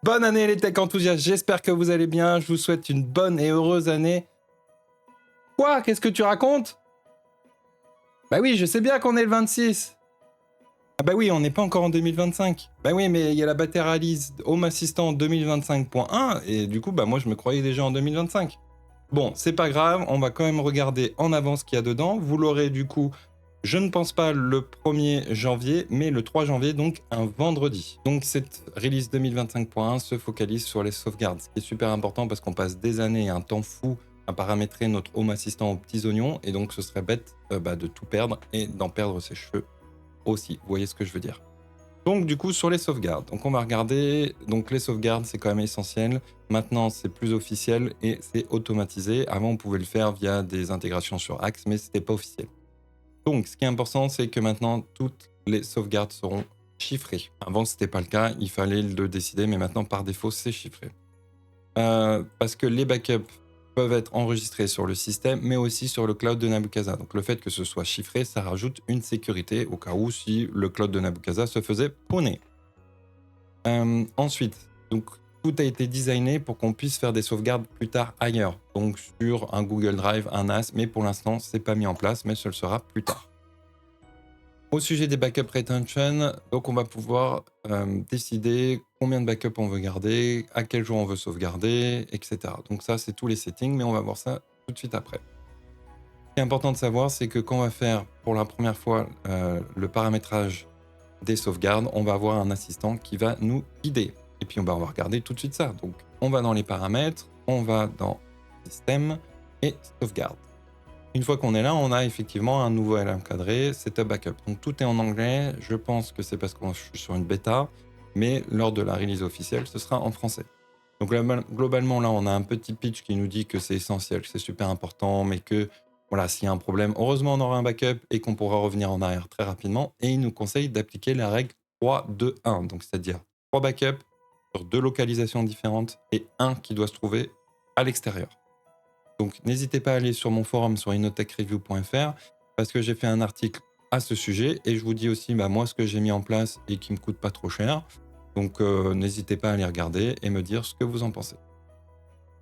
Bonne année les tech enthousiastes, j'espère que vous allez bien, je vous souhaite une bonne et heureuse année. Quoi? Qu'est-ce que tu racontes? Bah oui, je sais bien qu'on est le 26. Ah bah oui, on n'est pas encore en 2025. Bah oui, mais il y a la bêta release Home Assistant 2025.1 et du coup, bah moi je me croyais déjà en 2025. Bon, c'est pas grave, on va quand même regarder en avance ce qu'il y a dedans. Vous l'aurez du coup, je ne pense pas le 1er janvier, mais le 3 janvier, donc un vendredi. Donc cette release 2025.1 se focalise sur les sauvegardes, ce qui est super important parce qu'on passe des années et un temps fou à paramétrer notre Home Assistant aux petits oignons, et donc ce serait bête de tout perdre et d'en perdre ses cheveux aussi. Vous voyez ce que je veux dire? Donc du coup sur les sauvegardes, donc on va regarder, donc les sauvegardes c'est quand même essentiel, maintenant c'est plus officiel et c'est automatisé, avant on pouvait le faire via des intégrations sur Axe mais c'était pas officiel. Donc ce qui est important c'est que maintenant toutes les sauvegardes seront chiffrées. Avant c'était pas le cas, il fallait le décider mais maintenant par défaut c'est chiffré. Parce que les backups peuvent être enregistrés sur le système, mais aussi sur le cloud de Nabucasa. Donc le fait que ce soit chiffré, ça rajoute une sécurité au cas où si le cloud de Nabucasa se faisait pawner. Ensuite, donc tout a été designé pour qu'on puisse faire des sauvegardes plus tard ailleurs, donc sur un Google Drive, un NAS, mais pour l'instant, c'est pas mis en place, mais ce le sera plus tard. Au sujet des backup retention, donc on va pouvoir décider combien de backups on veut garder, à quel jour on veut sauvegarder, etc. Donc ça, c'est tous les settings, mais on va voir ça tout de suite après. Ce qui est important de savoir, c'est que quand on va faire pour la première fois le paramétrage des sauvegardes, on va avoir un assistant qui va nous guider. Et puis on va regarder tout de suite ça. Donc on va dans les paramètres, on va dans système et sauvegarde. Une fois qu'on est là, on a effectivement un nouveau encadré, setup backup. Donc tout est en anglais, je pense que c'est parce que je suis sur une bêta, mais lors de la release officielle, ce sera en français. Donc globalement, là, on a un petit pitch qui nous dit que c'est essentiel, que c'est super important, mais que voilà, s'il y a un problème, heureusement, on aura un backup et qu'on pourra revenir en arrière très rapidement. Et il nous conseille d'appliquer la règle 3-2-1, donc c'est-à-dire 3 backups sur 2 localisations différentes et un qui doit se trouver à l'extérieur. Donc n'hésitez pas à aller sur mon forum sur innotechreview.fr parce que j'ai fait un article à ce sujet et je vous dis aussi moi ce que j'ai mis en place et qui me coûte pas trop cher. Donc n'hésitez pas à aller regarder et me dire ce que vous en pensez.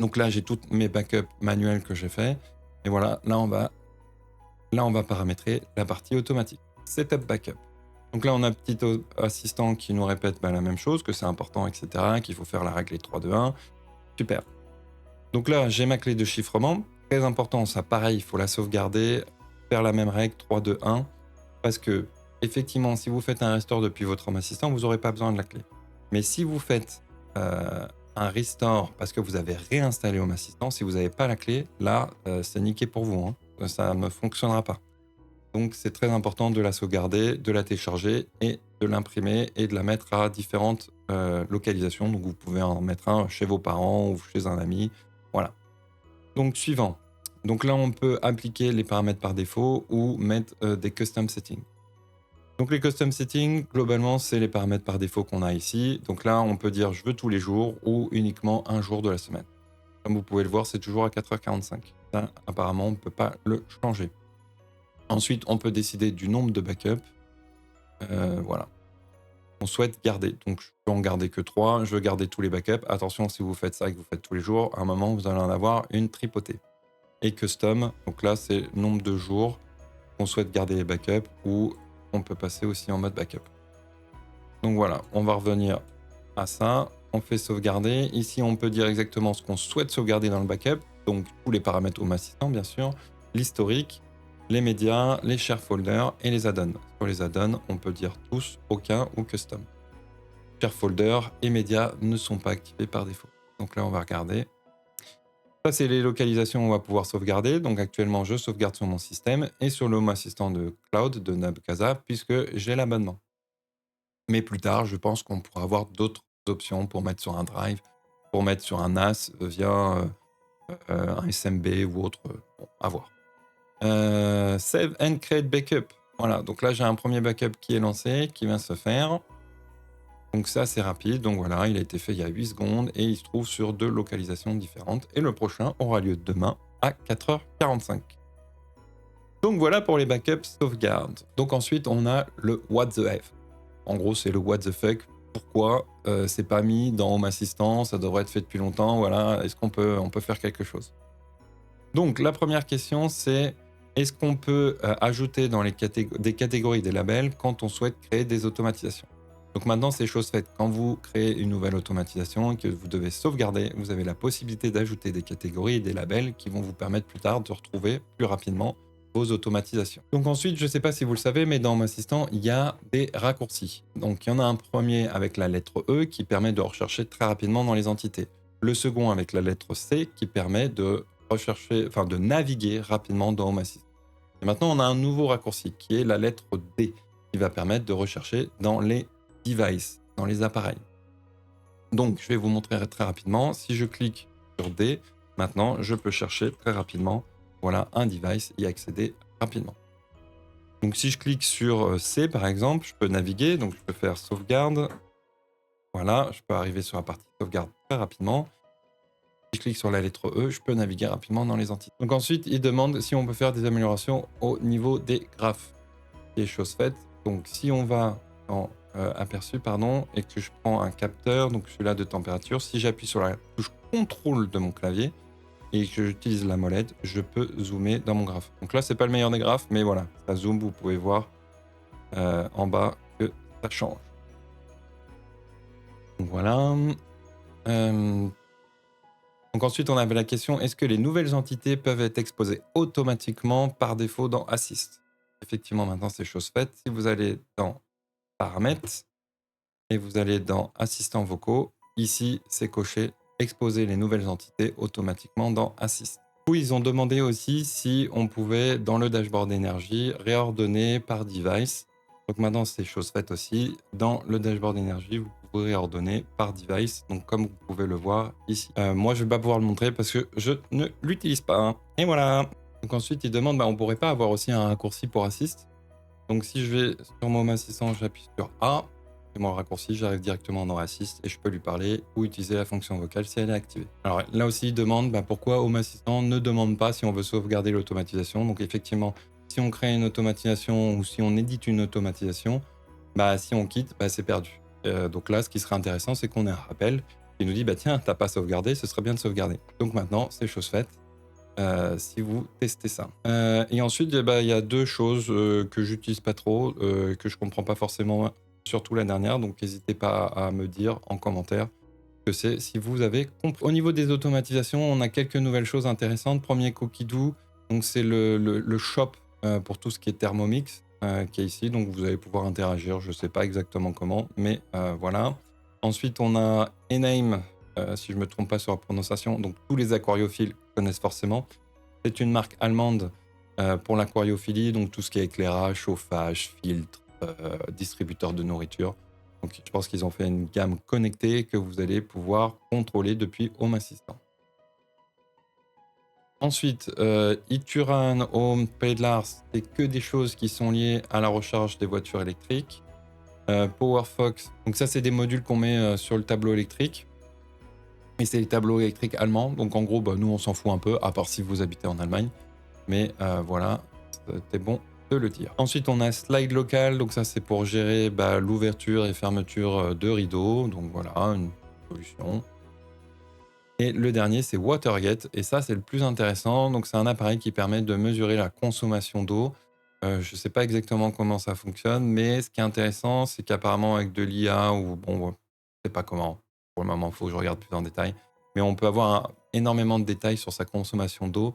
Donc là j'ai toutes mes backups manuels que j'ai fait et voilà, là on va paramétrer la partie automatique. Setup backup. Donc là on a un petit assistant qui nous répète la même chose, que c'est important, etc., qu'il faut faire la règle 3-2-1. Super. Donc là, j'ai ma clé de chiffrement. Très important, ça pareil, il faut la sauvegarder, faire la même règle 3-2-1, parce que effectivement, si vous faites un restore depuis votre Home Assistant, vous n'aurez pas besoin de la clé. Mais si vous faites un restore parce que vous avez réinstallé Home Assistant, si vous n'avez pas la clé, là, c'est niqué pour vous, hein. Ça ne fonctionnera pas. Donc c'est très important de la sauvegarder, de la télécharger et de l'imprimer et de la mettre à différentes localisations. Donc vous pouvez en mettre un chez vos parents ou chez un ami. Voilà. Donc suivant. Donc là, on peut appliquer les paramètres par défaut ou mettre des custom settings. Donc les custom settings, globalement, c'est les paramètres par défaut qu'on a ici. Donc là, on peut dire je veux tous les jours ou uniquement un jour de la semaine. Comme vous pouvez le voir, c'est toujours à 4h45. Ça, apparemment, on ne peut pas le changer. Ensuite, on peut décider du nombre de backups. Voilà. On souhaite garder. Donc, je peux en garder que 3. Je veux garder tous les backups. Attention, si vous faites ça et que vous faites tous les jours, à un moment, vous allez en avoir une tripotée. Et custom, donc là, c'est le nombre de jours qu'on souhaite garder les backups ou on peut passer aussi en mode backup. Donc voilà, on va revenir à ça. On fait sauvegarder. Ici, on peut dire exactement ce qu'on souhaite sauvegarder dans le backup. Donc, tous les paramètres Home Assistant, bien sûr. L'historique, les médias, les share folders et les add-ons. Sur les add-ons, on peut dire tous, aucun ou custom. Share folder et médias ne sont pas activés par défaut. Donc là, on va regarder. Ça, c'est les localisations où on va pouvoir sauvegarder. Donc actuellement, je sauvegarde sur mon système et sur le Home Assistant de Cloud de Nabucasa puisque j'ai l'abonnement. Mais plus tard, je pense qu'on pourra avoir d'autres options pour mettre sur un drive, pour mettre sur un NAS via un SMB ou autre. Bon, à voir. Save and create backup. Voilà, donc là, j'ai un premier backup qui est lancé, qui vient se faire. Donc c'est assez rapide. Donc voilà, il a été fait il y a 8 secondes et il se trouve sur 2 localisations différentes. Et le prochain aura lieu demain à 4h45. Donc voilà pour les backups sauvegarde. Donc ensuite, on a le what the F. En gros, c'est le what the fuck. pourquoi c'est pas mis dans Home Assistant, ça devrait être fait depuis longtemps, voilà, est-ce qu'on peut, on peut faire quelque chose? Donc la première question, c'est est-ce qu'on peut ajouter dans des catégories des labels quand on souhaite créer des automatisations? Donc maintenant, c'est chose faite. Quand vous créez une nouvelle automatisation et que vous devez sauvegarder, vous avez la possibilité d'ajouter des catégories et des labels qui vont vous permettre plus tard de retrouver plus rapidement vos automatisations. Donc ensuite, je ne sais pas si vous le savez, mais dans Home Assistant, il y a des raccourcis. Donc il y en a un premier avec la lettre E qui permet de rechercher très rapidement dans les entités. Le second avec la lettre C qui permet de rechercher, enfin de naviguer rapidement dans Home Assistant. Et maintenant, on a un nouveau raccourci qui est la lettre D qui va permettre de rechercher dans les devices, dans les appareils. Donc, je vais vous montrer très rapidement. Si je clique sur D, maintenant, je peux chercher très rapidement, voilà, un device et y accéder rapidement. Donc, si je clique sur C, par exemple, je peux naviguer. Donc, je peux faire sauvegarde. Voilà, je peux arriver sur la partie sauvegarde très rapidement. Si je clique sur la lettre E, je peux naviguer rapidement dans les entités. Donc ensuite, il demande si on peut faire des améliorations au niveau des graphes. Qui est chose faite. Donc si on va en aperçu, pardon, et que je prends un capteur, donc celui-là de température, si j'appuie sur la touche contrôle de mon clavier et que j'utilise la molette, je peux zoomer dans mon graphe. Donc là, c'est pas le meilleur des graphes, mais voilà, ça zoome, vous pouvez voir en bas que ça change. Donc voilà. Donc ensuite, on avait la question, est-ce que les nouvelles entités peuvent être exposées automatiquement par défaut dans Assist? Effectivement, maintenant, c'est chose faite. Si vous allez dans Paramètres et vous allez dans Assistants vocaux, ici, c'est coché exposer les nouvelles entités automatiquement dans Assist. Puis, ils ont demandé aussi si on pouvait, dans le dashboard énergie, réordonner par device. Donc maintenant, c'est chose faite aussi. Dans le dashboard énergie, vous pouvez réordonner par device, donc comme vous pouvez le voir ici. Moi, je ne vais pas pouvoir le montrer parce que je ne l'utilise pas. Hein. Et voilà. Donc ensuite, ils demandent, on ne pourrait pas avoir aussi un raccourci pour Assist. Donc si je vais sur mon Home Assistant, j'appuie sur A, c'est mon raccourci, j'arrive directement dans Assist et je peux lui parler ou utiliser la fonction vocale si elle est activée. Alors là aussi, il demande pourquoi Home Assistant ne demande pas si on veut sauvegarder l'automatisation. Donc effectivement, si on crée une automatisation ou si on édite une automatisation, si on quitte, c'est perdu. Donc là, ce qui serait intéressant, c'est qu'on ait un rappel qui nous dit tiens, t'as pas sauvegardé, ce serait bien de sauvegarder. Donc maintenant, c'est chose faite. Si vous testez ça. Et ensuite, il y a deux choses que j'utilise pas trop, que je comprends pas forcément, surtout la dernière, donc n'hésitez pas à me dire en commentaire que c'est si vous avez compris. Au niveau des automatisations, on a quelques nouvelles choses intéressantes. Premier Cookidoo, donc c'est le shop pour tout ce qui est Thermomix qui est ici, donc vous allez pouvoir interagir, je sais pas exactement comment, mais voilà. Ensuite, on a Ename, si je me trompe pas sur la prononciation, donc tous les aquariophiles connaissent forcément. C'est une marque allemande pour l'aquariophilie, donc tout ce qui est éclairage, chauffage, filtre, distributeur de nourriture. Donc je pense qu'ils ont fait une gamme connectée que vous allez pouvoir contrôler depuis Home Assistant. Ensuite, Ituran, Home, Pedlars, c'est que des choses qui sont liées à la recharge des voitures électriques. PowerFox, donc ça c'est des modules qu'on met sur le tableau électrique. Et c'est les tableaux électriques allemands. Donc en gros, nous on s'en fout un peu, à part si vous habitez en Allemagne. Mais voilà, c'était bon de le dire. Ensuite, on a Slide Local. Donc ça, c'est pour gérer l'ouverture et fermeture de rideaux. Donc voilà, une solution. Et le dernier, c'est Watergate. Et ça, c'est le plus intéressant. Donc c'est un appareil qui permet de mesurer la consommation d'eau. Je ne sais pas exactement comment ça fonctionne, mais ce qui est intéressant, c'est qu'apparemment avec de l'IA ou je ne sais pas comment. Pour le moment, il faut que je regarde plus en détail. Mais on peut avoir énormément de détails sur sa consommation d'eau,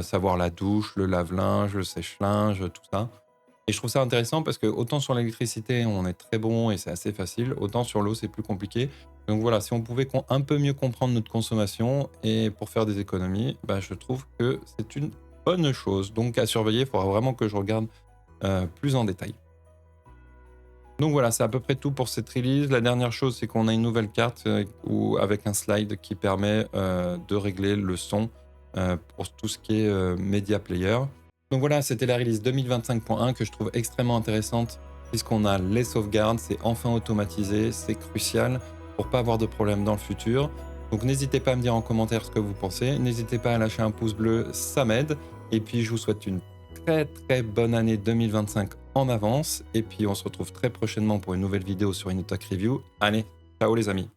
savoir la douche, le lave-linge, le sèche-linge, tout ça. Et je trouve ça intéressant parce que autant sur l'électricité, on est très bon et c'est assez facile, autant sur l'eau, c'est plus compliqué. Donc voilà, si on pouvait un peu mieux comprendre notre consommation et pour faire des économies, je trouve que c'est une bonne chose. Donc à surveiller, il faudra vraiment que je regarde plus en détail. Donc voilà, c'est à peu près tout pour cette release. La dernière chose, c'est qu'on a une nouvelle carte avec un slide qui permet de régler le son pour tout ce qui est Media Player. Donc voilà, c'était la release 2025.1 que je trouve extrêmement intéressante puisqu'on a les sauvegardes, c'est enfin automatisé, c'est crucial pour pas avoir de problème dans le futur. Donc n'hésitez pas à me dire en commentaire ce que vous pensez. N'hésitez pas à lâcher un pouce bleu, ça m'aide. Et puis je vous souhaite une très très bonne année 2025 en avance. Et puis on se retrouve très prochainement pour une nouvelle vidéo sur InnoTech Review. Allez, ciao les amis.